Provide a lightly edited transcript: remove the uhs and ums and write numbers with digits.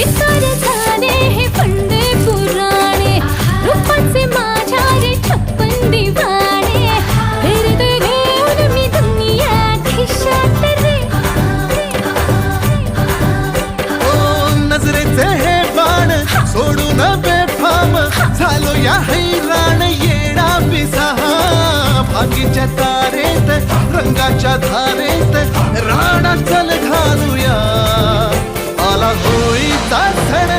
चित्तर झाले हे फंदे पुराणे, रूपाचे माझ्या रे छप्पन दिवाणे, फिरते घेऊन मी दुनिया खिशात रे. नजरेचे हे बाण सोडून बेफाम झालो या हैराण येणा पिसाहा. भागीच्या तारेत रंगाच्या धारेत राणा चल घालूया. आला होळीचा सण